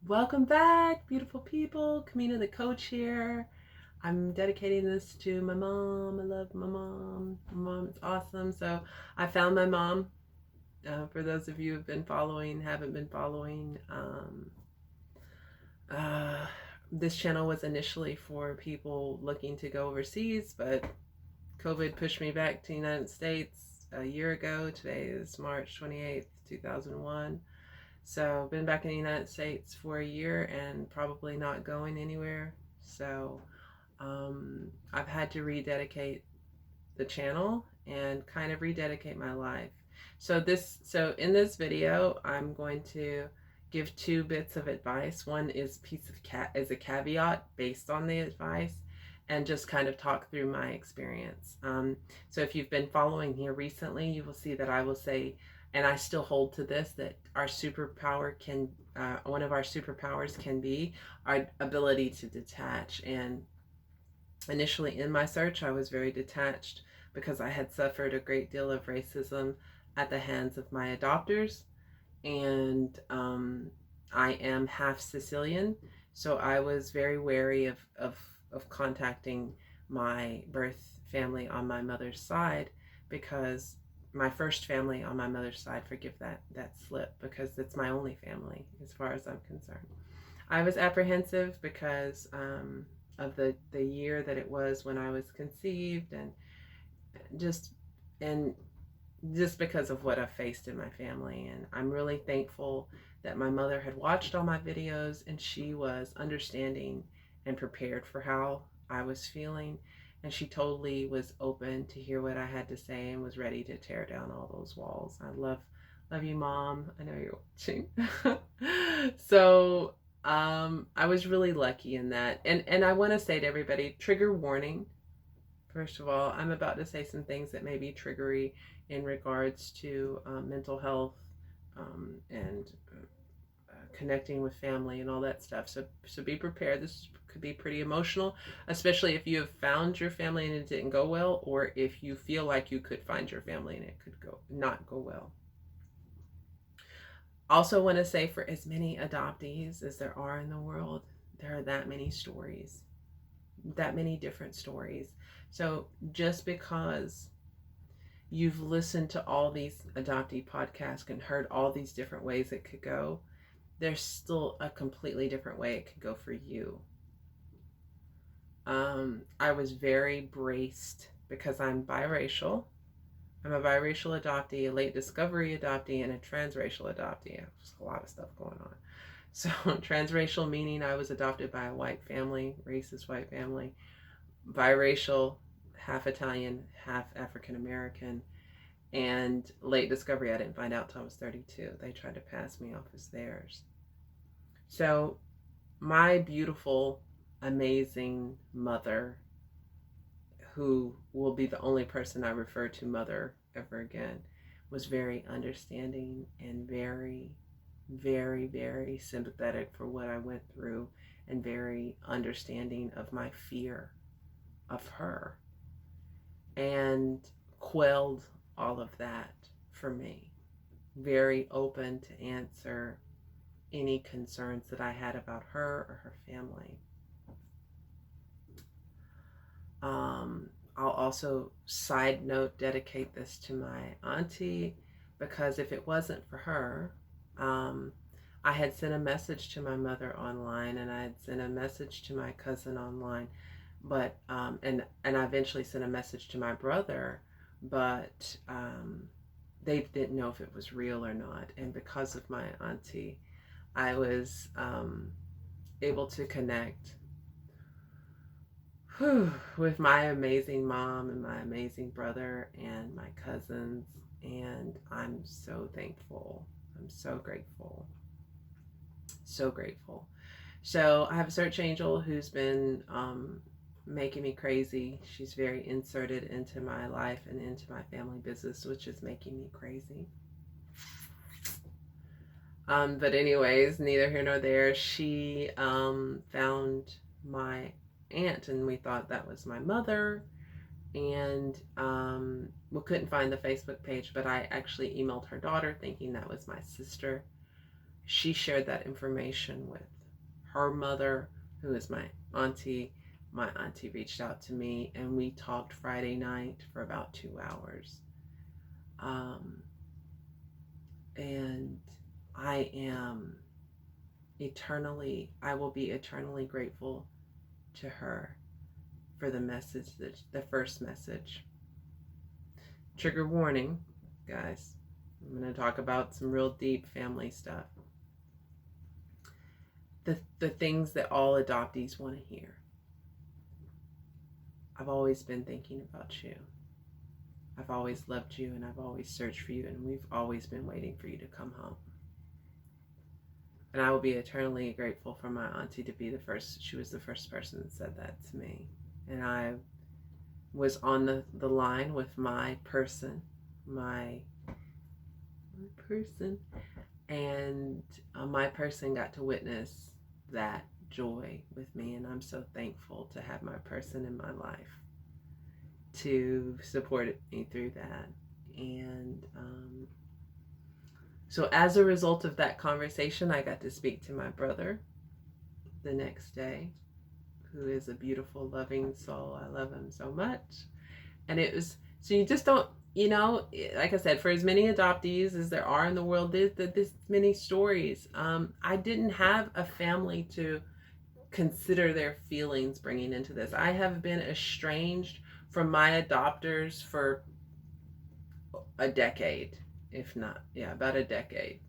Welcome back, beautiful people. Kamina the Koach here. I'm dedicating this to my mom. I love my mom. My mom is awesome. So I found my mom. For those of you who've been following, haven't been following, uh, this channel was initially for people looking to go overseas, but COVID pushed me back to the United States a year ago. Today is March 28th, 2001. So I've been back in the United States for a year and probably not going anywhere. So I've had to rededicate the channel and kind of rededicate my life. So in this video, I'm going to give two bits of advice. One is is a caveat based on the advice, and just kind of talk through my experience. So if you've been following here recently, you will see that I will say, and I still hold to this, that our superpower can, one of our superpowers can be our ability to detach. And initially in my search, I was very detached because I had suffered a great deal of racism at the hands of my adopters. And I am half Sicilian, so I was very wary of contacting my birth family on my mother's side, because my first family on my mother's side, forgive that slip, because it's my only family as far as I'm concerned. I was apprehensive because of the year that it was when I was conceived, and just and just because of what I've faced in my family. And I'm really thankful that my mother had watched all my videos and she was understanding and prepared for how I was feeling. And she totally was open to hear what I had to say and was ready to tear down all those walls. I love you, Mom. I know you're watching. So I was really lucky in that. And I want to say to everybody, trigger warning. First of all, I'm about to say some things that may be triggery in regards to mental health and connecting with family and all that stuff. So be prepared. This could be pretty emotional, especially if you have found your family and it didn't go well, or if you feel like you could find your family and it could not go well. Also want to say, for as many adoptees as there are in the world, there are that many stories, that many different stories. So just because you've listened to all these adoptee podcasts and heard all these different ways it could go, there's still a completely different way it could go for you. I was very braced because I'm biracial. I'm a biracial adoptee, a late discovery adoptee, and a transracial adoptee. There's a lot of stuff going on. So transracial meaning I was adopted by a white family, racist white family. Biracial, half Italian, half African American. And late discovery, I didn't find out till I was 32. They tried to pass me off as theirs. So my beautiful, amazing mother, who will be the only person I refer to mother ever again, was very understanding and very, very, very sympathetic for what I went through, and very understanding of my fear of her, and quelled all of that for me. Very open to answer any concerns that I had about her or her family. I'll also, side note, dedicate this to my auntie, because if it wasn't for her, I had sent a message to my mother online, and I had sent a message to my cousin online, but and I eventually sent a message to my brother, but they didn't know if it was real or not. And because of my auntie, I was able to connect with my amazing mom and my amazing brother and my cousins, and I'm so thankful. I'm so grateful. So grateful. So I have a search angel who's been making me crazy. She's very inserted into my life and into my family business, which is making me crazy. But anyways, neither here nor there. She found my aunt, and we thought that was my mother, and we couldn't find the Facebook page, but I actually emailed her daughter thinking that was my sister, she shared that information with her mother, who is my auntie. My auntie reached out to me, and we talked Friday night for about 2 hours. And I will be eternally grateful to her for the message, the first message. Trigger warning, guys. I'm going to talk about some real deep family stuff. The things that all adoptees want to hear. I've always been thinking about you. I've always loved you, and I've always searched for you, and we've always been waiting for you to come home. And I will be eternally grateful for my auntie to be the first. She was the first person that said that to me. And I was on the line with my person, and my person got to witness that joy with me, and I'm so thankful to have my person in my life to support me through that. And so as a result of that conversation, I got to speak to my brother the next day, who is a beautiful, loving soul. I love him so much. And it was, so you just don't, you know, like I said, for as many adoptees as there are in the world, there's many stories. I didn't have a family to consider their feelings bringing into this. I have been estranged from my adopters for a decade, if not, about a decade.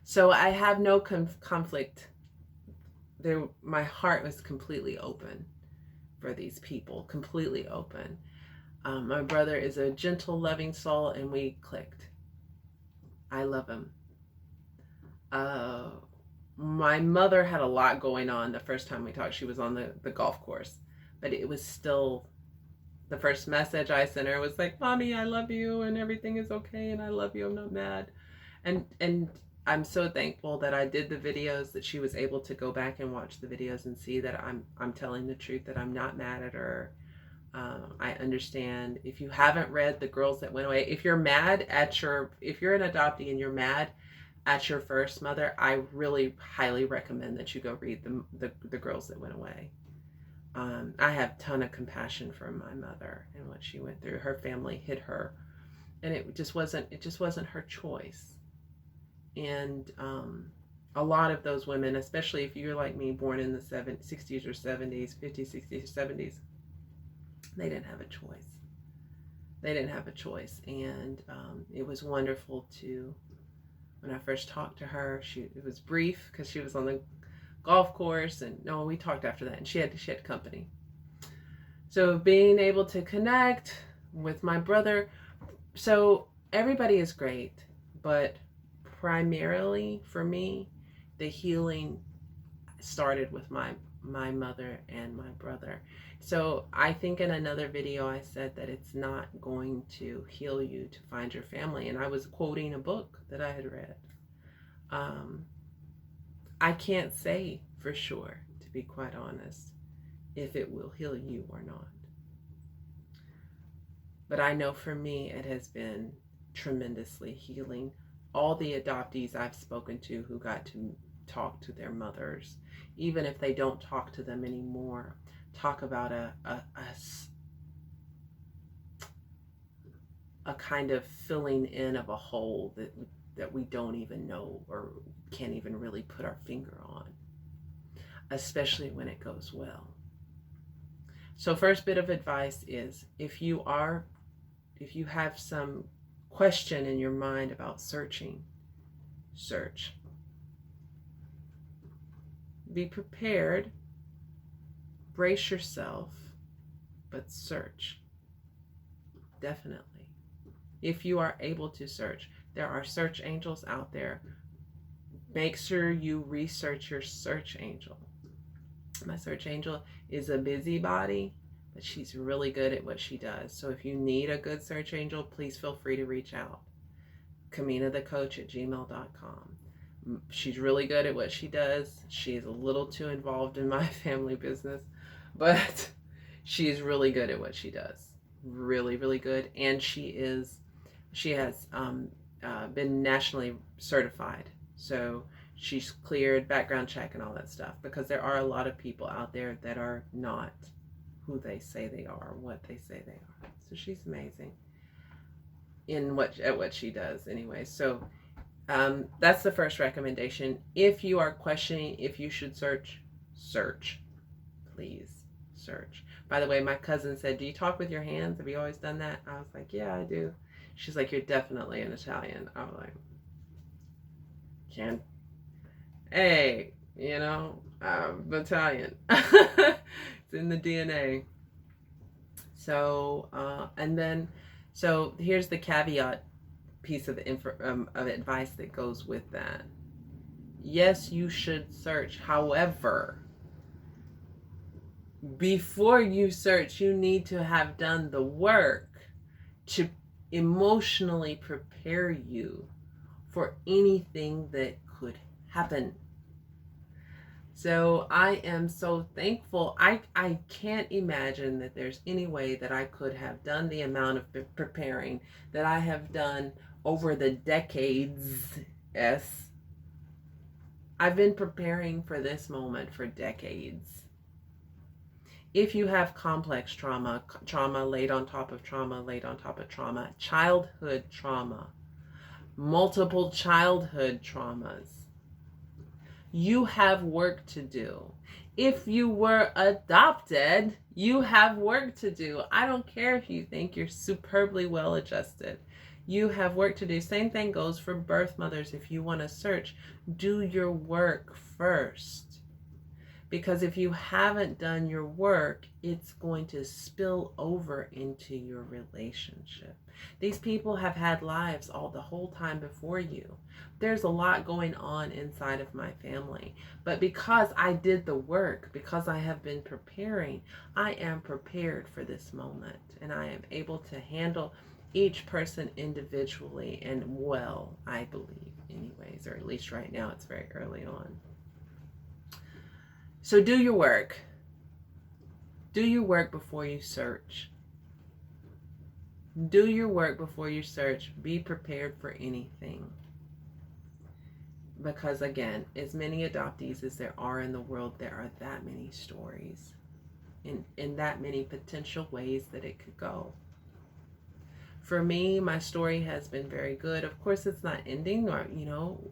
So I have no conflict there. My heart was completely open for these people, completely open. My brother is a gentle, loving soul, and we clicked. I love him. My mother had a lot going on the first time we talked. She was on the golf course, but it was still, the first message I sent her was like, "Mommy, I love you, and everything is okay, and I love you. I'm not mad." And I'm so thankful that I did the videos, that she was able to go back and watch the videos and see that I'm telling the truth, that I'm not mad at her. I understand. If you haven't read The Girls That Went Away, if you're mad at if you're an adoptee and you're mad at your first mother, I really highly recommend that you go read the Girls That Went Away. I have a ton of compassion for my mother and what she went through. Her family hid her, and it just wasn't her choice. And a lot of those women, especially if you're like me, born in the 60s or 70s, 50s, 60s, or 70s, they didn't have a choice. They didn't have a choice. And it was wonderful to, when I first talked to her, it was brief because she was on the golf course, and no, we talked after that, and she had company. So being able to connect with my brother, so everybody is great, but primarily for me, the healing started with my mother and my brother. So I think in another video I said that it's not going to heal you to find your family, and I was quoting a book that I had read. I can't say for sure, to be quite honest, if it will heal you or not. But I know for me it has been tremendously healing. All the adoptees I've spoken to who got to talk to their mothers, even if they don't talk to them anymore, talk about a kind of filling in of a hole that we don't even know or can't even really put our finger on, especially when it goes well. So first bit of advice is, if you have some question in your mind about searching, search. Be prepared, brace yourself, but search. Definitely. If you are able to search, there are search angels out there. Make sure you research your search angel. My search angel is a busybody, but she's really good at what she does. So if you need a good search angel, please feel free to reach out. KaminaTheKoach@gmail.com. She's really good at what she does. She is a little too involved in my family business, but she's really good at what she does. Really, really good. And she has been nationally certified. So she's cleared background check and all that stuff, because there are a lot of people out there that are not who they say they are, what they say they are. So she's amazing at what she does anyway. So that's the first recommendation. If you are questioning if you should search, please search. By the way, my cousin said, do you talk with your hands? Have you always done that? I was like, yeah, I do. She's like, you're definitely an Italian. I was like, can't. Hey, I'm Italian. It's in the DNA. So, so here's the caveat piece of advice that goes with that. Yes, you should search. However, before you search, you need to have done the work to emotionally prepare you for anything that could happen. So I am so thankful. I can't imagine that there's any way that I could have done the amount of preparing that I have done over the decades. Yes. I've been preparing for this moment for decades. If you have complex trauma, trauma laid on top of trauma, laid on top of trauma, childhood trauma, multiple childhood traumas, you have work to do. If you were adopted, you have work to do. I don't care if you think you're superbly well adjusted. You have work to do. Same thing goes for birth mothers. If you want to search, do your work first. Because if you haven't done your work, it's going to spill over into your relationship. These people have had lives the whole time before you. There's a lot going on inside of my family. But because I did the work, because I have been preparing, I am prepared for this moment. And I am able to handle each person individually and well, I believe, anyways. Or at least right now, it's very early on. So do your work. Do your work before you search. Do your work before you search. Be prepared for anything. Because again, as many adoptees as there are in the world, there are that many stories in that many potential ways that it could go. For me, my story has been very good. Of course, it's not ending, or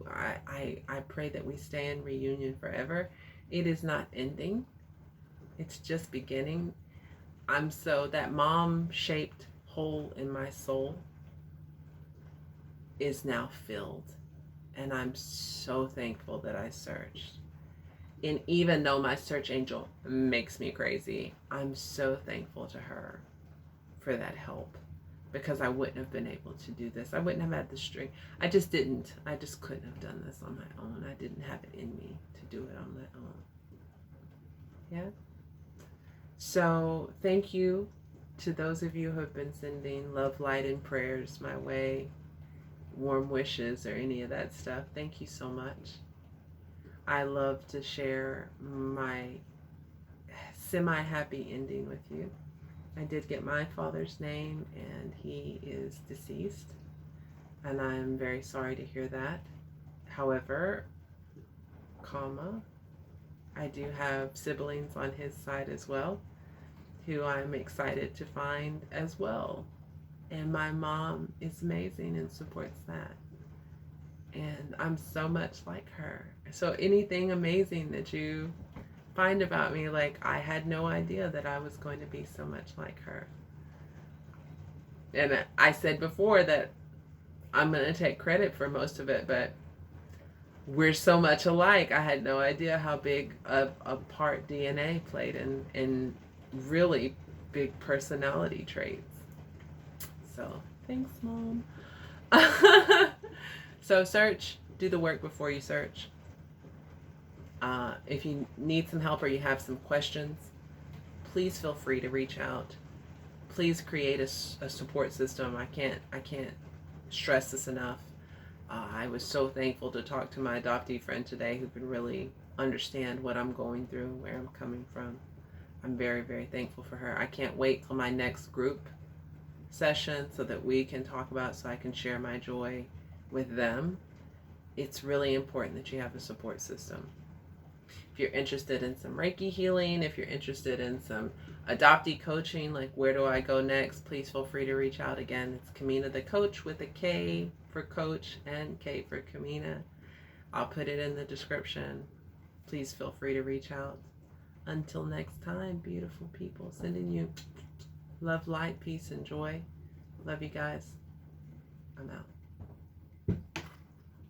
I pray that we stay in reunion forever. It is not ending. It's just beginning. That mom-shaped hole in my soul is now filled. And I'm so thankful that I searched. And even though my search angel makes me crazy, I'm so thankful to her for that help. Because I wouldn't have been able to do this. I wouldn't have had the strength. I just couldn't have done this on my own. I didn't have it in me to do it on my own. Yeah. So thank you to those of you who have been sending love, light, and prayers my way, warm wishes, or any of that stuff. Thank you so much. I love to share my semi-happy ending with you. I did get my father's name, and he is deceased, and I'm very sorry to hear that. However, I do have siblings on his side as well, who I'm excited to find as well. And my mom is amazing and supports that. And I'm so much like her. So anything amazing that you find about me, like, I had no idea that I was going to be so much like her. And I said before that I'm going to take credit for most of it, but we're so much alike. I had no idea how big a part DNA played in really big personality traits. So thanks, Mom. So search, do the work before you search. If you need some help or you have some questions, please feel free to reach out. Please create a support system. I can't stress this enough. I was so thankful to talk to my adoptee friend today who can really understand what I'm going through, where I'm coming from. I'm very, very thankful for her. I can't wait till my next group session so that we can talk about, so I can share my joy with them, it's really important that you have a support system. If you're interested in some Reiki healing, if you're interested in some adoptee coaching, like where do I go next, please feel free to reach out. Again, it's Kamina the Koach with a K for coach and K for Kamina. I'll put it in the description. Please feel free to reach out. Until next time, beautiful people, sending you love, light, peace, and joy. Love you guys. I'm out.